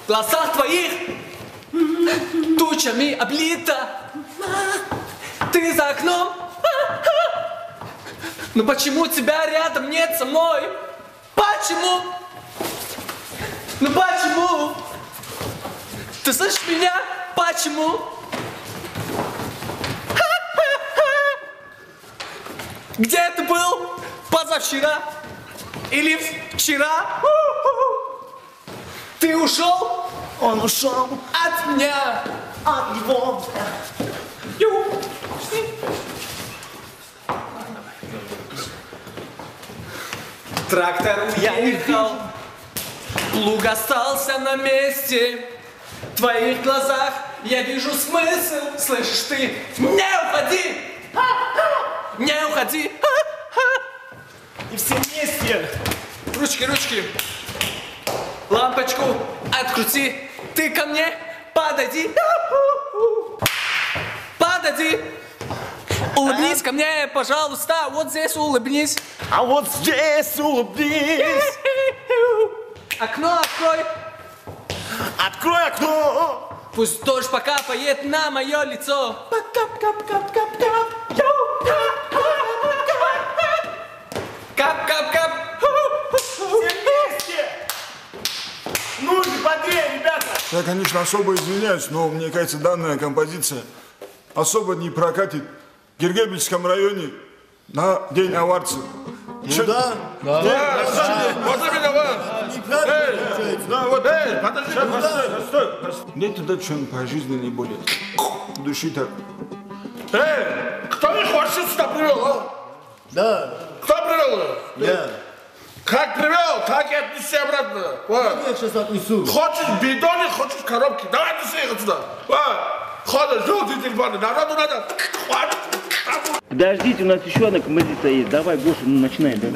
глазах твоих тучами облита. Ты за окном. Но почему тебя рядом нет со мной? Почему? Ну почему? Ты слышишь меня? Почему? Где ты был позавчера? Или вчера? Ты ушел? Он ушел от меня. от него. Трактор уехал, плуг остался на месте. В твоих глазах я вижу смысл. Слышишь ты? Не уходи! Не уходи! И все вместе. Ручки, ручки. Лампочку открути. Ты ко мне подойди. Подойди. Улыбнись ко мне, пожалуйста. Вот здесь улыбнись. А вот здесь улыбнись. Окно открой. Открой окно. Пусть дождь покапает на мое лицо. Кап-кап-кап. Все вместе. Ну же, бодрее, ребята. Я, конечно, особо извиняюсь, но мне кажется, данная композиция особо не прокатит в Гергебельском районе на День аварцев. Ну да. Можно меня подожди, стой. Нет туда что-нибудь пожизненнее более. Души так. Кто их вообще сюда привел, а? Да. Кто привел? Я. Как привел, так и отнеси обратно. Я сейчас отнесу. Хочешь в бидоне, хочешь в коробке. Давай отнеси их отсюда. Ходишь, желтые телефоны, народу надо. Подождите, у нас еще одна композиция есть. Давай, Гоша, ну начинай, да?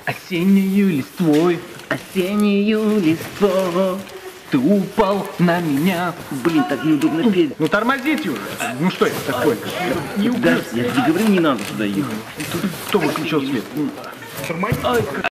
Осеннюю листвой, осеннюю листвой, ты упал на меня. Блин, так неудобно петь. Ну тормозите уже. Ну что это такое? Подожди, я тебе говорю, не надо сюда ехать. Кто выключил свет?